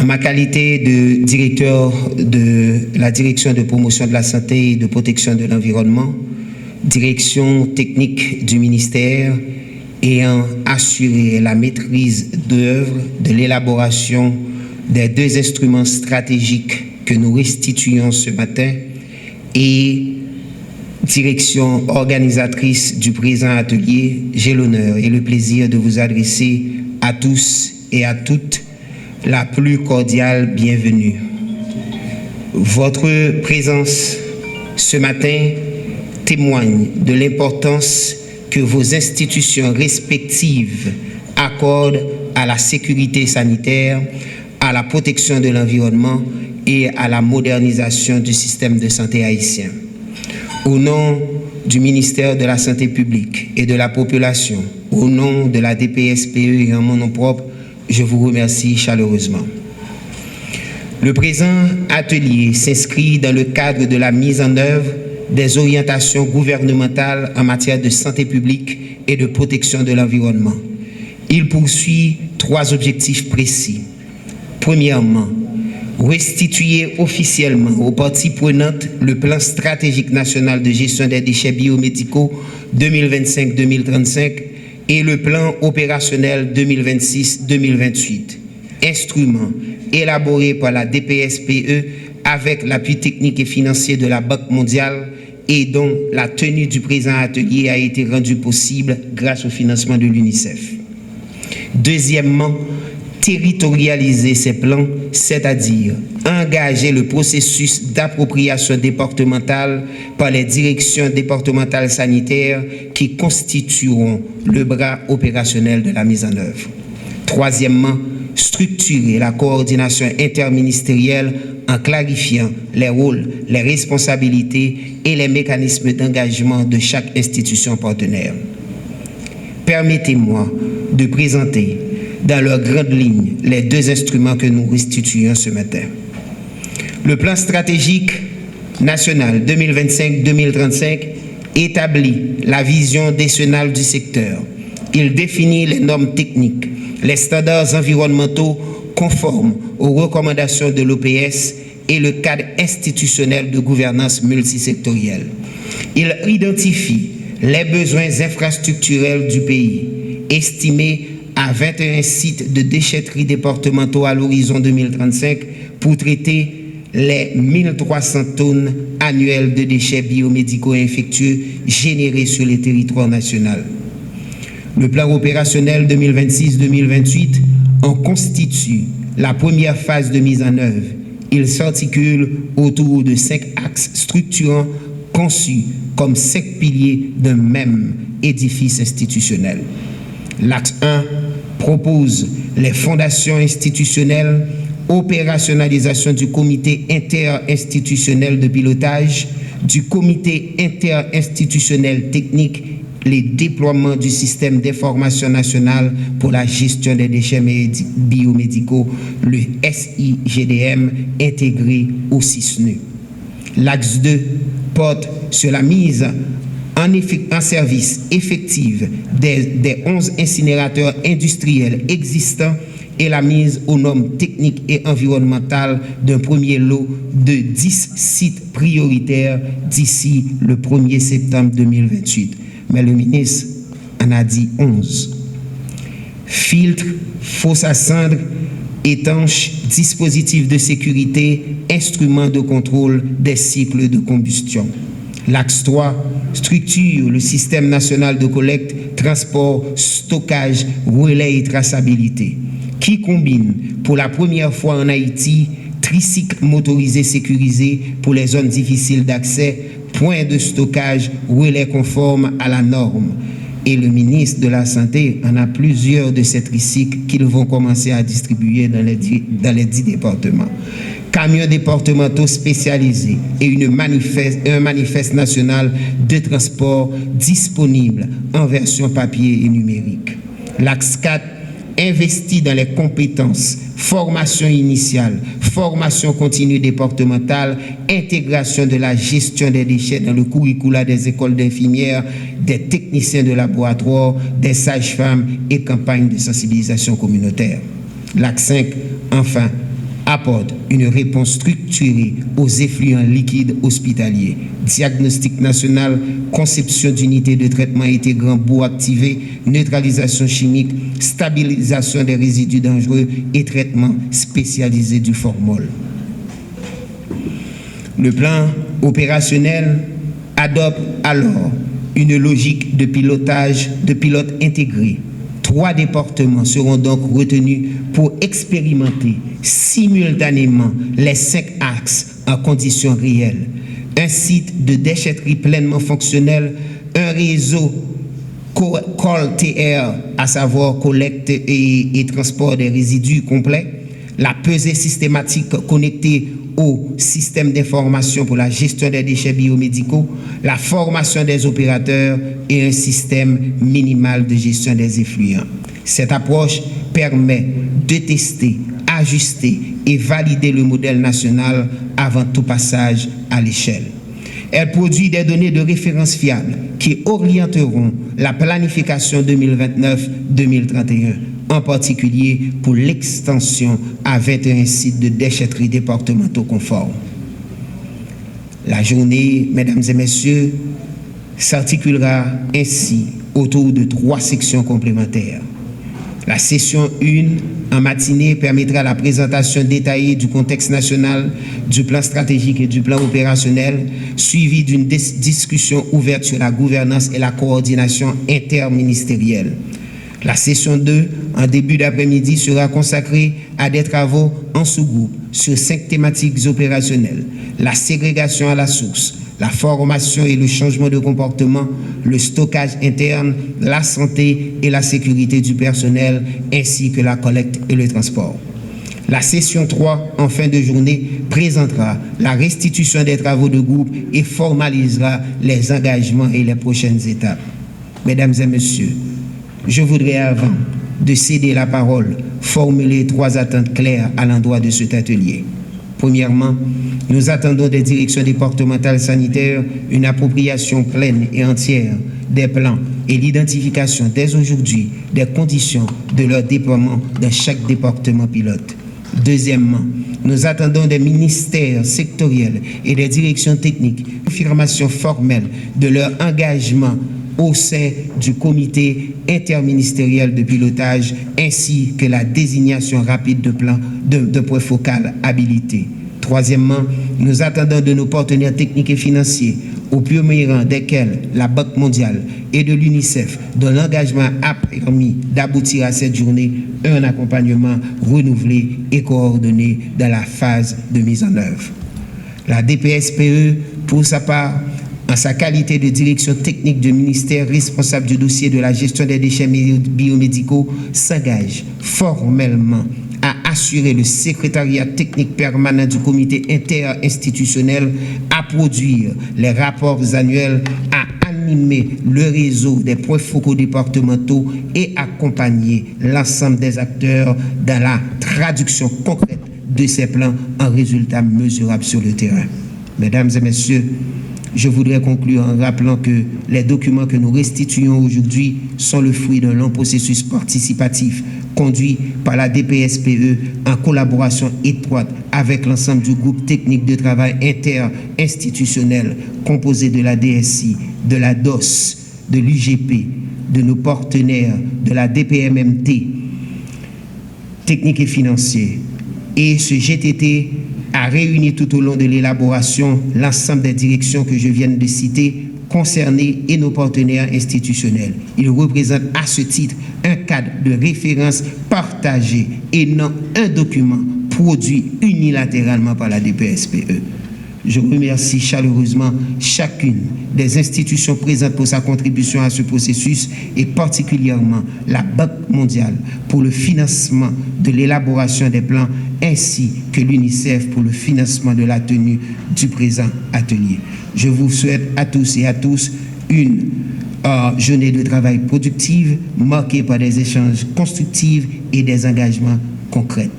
En ma qualité de directeur de la direction de promotion de la santé et de protection de l'environnement, direction technique du ministère ayant assuré la maîtrise d'œuvre de l'élaboration des 2 instruments stratégiques que nous restituons ce matin et direction organisatrice du présent atelier, j'ai l'honneur et le plaisir de vous adresser à tous et à toutes la plus cordiale bienvenue. Votre présence ce matin témoigne de l'importance que vos institutions respectives accordent à la sécurité sanitaire, à la protection de l'environnement et à la modernisation du système de santé haïtien. Au nom du ministère de la Santé publique et de la population, au nom de la DPSPE et en mon nom propre, je vous remercie chaleureusement. Le présent atelier s'inscrit dans le cadre de la mise en œuvre des orientations gouvernementales en matière de santé publique et de protection de l'environnement. Il poursuit 3 objectifs précis. Premièrement, restituer officiellement aux parties prenantes le plan stratégique national de gestion des déchets biomédicaux 2025-2035 et le plan opérationnel 2026-2028, instruments élaborés par la DPSPE avec l'appui technique et financier de la Banque mondiale et dont la tenue du présent atelier a été rendue possible grâce au financement de l'UNICEF. Deuxièmement, territorialiser ces plans, c'est-à-dire engager le processus d'appropriation départementale par les directions départementales sanitaires qui constitueront le bras opérationnel de la mise en œuvre. Troisièmement, structurer la coordination interministérielle en clarifiant les rôles, les responsabilités et les mécanismes d'engagement de chaque institution partenaire. Permettez-moi de présenter dans leurs grandes lignes les 2 instruments que nous restituons ce matin. Le plan stratégique national 2025-2035 établit la vision décennale du secteur. Il définit les normes techniques, les standards environnementaux conformes aux recommandations de l'OPS et le cadre institutionnel de gouvernance multisectorielle. Il identifie les besoins infrastructurels du pays, estimés à 21 sites de déchetterie départementaux à l'horizon 2035 pour traiter les 1300 tonnes annuelles de déchets biomédicaux infectieux générés sur le territoire national. Le plan opérationnel 2026-2028 en constitue la première phase de mise en œuvre. Il s'articule autour de 5 axes structurants conçus comme 5 piliers d'un même édifice institutionnel. L'axe 1 propose les fondations institutionnelles, opérationnalisation du comité interinstitutionnel de pilotage, du comité interinstitutionnel technique, les déploiements du système d'information national pour la gestion des déchets biomédicaux, le SIGDM, intégré au CISNE. L'axe 2 porte sur la mise en service effective des 11 incinérateurs industriels existants et la mise aux normes techniques et environnementales d'un premier lot de 10 sites prioritaires d'ici le 1er septembre 2028. Mais le ministre en a dit 11. Filtres, fosse à cendres, étanches, dispositifs de sécurité, instruments de contrôle des cycles de combustion. L'axe 3 structure le système national de collecte, transport, stockage, relais et traçabilité, qui combine pour la première fois en Haïti tricycle motorisé sécurisé pour les zones difficiles d'accès, points de stockage, relais conformes à la norme. Et le ministre de la Santé en a plusieurs de ces tricycles qu'ils vont commencer à distribuer dans les 10 départements. Camions départementaux spécialisés et un manifeste national de transport disponible en version papier et numérique. L'axe 4 investit dans les compétences, formation initiale, formation continue départementale, intégration de la gestion des déchets dans le curricula des écoles d'infirmières, des techniciens de laboratoire, des sages-femmes et campagnes de sensibilisation communautaire. L'axe 5, enfin, apporte une réponse structurée aux effluents liquides hospitaliers. Diagnostic national, conception d'unités de traitement intégrant boues activées, neutralisation chimique, stabilisation des résidus dangereux et traitement spécialisé du formol. Le plan opérationnel adopte alors une logique de pilotage, de pilote intégré. 3 départements seront donc retenus pour expérimenter simultanément les 5 axes en conditions réelles. Un site de déchetterie pleinement fonctionnel, un réseau COL-TR, à savoir collecte et transport des résidus complets, la pesée systématique connectée au système d'information pour la gestion des déchets biomédicaux, la formation des opérateurs et un système minimal de gestion des effluents. Cette approche permet de tester, ajuster et valider le modèle national avant tout passage à l'échelle. Elle produit des données de référence fiables qui orienteront la planification 2029-2031, en particulier pour l'extension à 21 sites de déchetterie départementaux conformes. La journée, mesdames et messieurs, s'articulera ainsi autour de 3 sections complémentaires. La session 1 en matinée permettra la présentation détaillée du contexte national, du plan stratégique et du plan opérationnel, suivi d'une discussion ouverte sur la gouvernance et la coordination interministérielle. La session 2, en début d'après-midi, sera consacrée à des travaux en sous-groupe sur 5 thématiques opérationnelles: la ségrégation à la source, la formation et le changement de comportement, le stockage interne, la santé et la sécurité du personnel, ainsi que la collecte et le transport. La session 3, en fin de journée, présentera la restitution des travaux de groupe et formalisera les engagements et les prochaines étapes. Mesdames et messieurs, je voudrais, avant de céder la parole, formuler 3 attentes claires à l'endroit de cet atelier. Premièrement, nous attendons des directions départementales sanitaires une appropriation pleine et entière des plans et l'identification dès aujourd'hui des conditions de leur déploiement dans chaque département pilote. Deuxièmement, nous attendons des ministères sectoriels et des directions techniques une confirmation formelle de leur engagement au sein du comité interministériel de pilotage, ainsi que la désignation rapide de plans de points focaux habilités. Troisièmement, nous attendons de nos partenaires techniques et financiers, au premier rang desquels la Banque mondiale et de l'UNICEF, dont l'engagement a permis d'aboutir à cette journée, un accompagnement renouvelé et coordonné dans la phase de mise en œuvre. La DPSPE, pour sa part, en sa qualité de direction technique du ministère responsable du dossier de la gestion des déchets biomédicaux, s'engage formellement à assurer le secrétariat technique permanent du comité interinstitutionnel, à produire les rapports annuels, à animer le réseau des points focaux départementaux et accompagner l'ensemble des acteurs dans la traduction concrète de ces plans en résultats mesurables sur le terrain. Mesdames et messieurs, je voudrais conclure en rappelant que les documents que nous restituons aujourd'hui sont le fruit d'un long processus participatif conduit par la DPSPE en collaboration étroite avec l'ensemble du groupe technique de travail interinstitutionnel composé de la DSI, de la DOS, de l'UGP, de nos partenaires, de la DPMMT, technique et financier. Et ce GTT a réuni tout au long de l'élaboration l'ensemble des directions que je viens de citer concernées et nos partenaires institutionnels. Il représente à ce titre un cadre de référence partagé et non un document produit unilatéralement par la DPSPE. Je remercie chaleureusement chacune des institutions présentes pour sa contribution à ce processus et particulièrement la Banque mondiale pour le financement de l'élaboration des plans ainsi que l'UNICEF pour le financement de la tenue du présent atelier. Je vous souhaite à tous et à tous une journée de travail productive marquée par des échanges constructifs et des engagements concrets.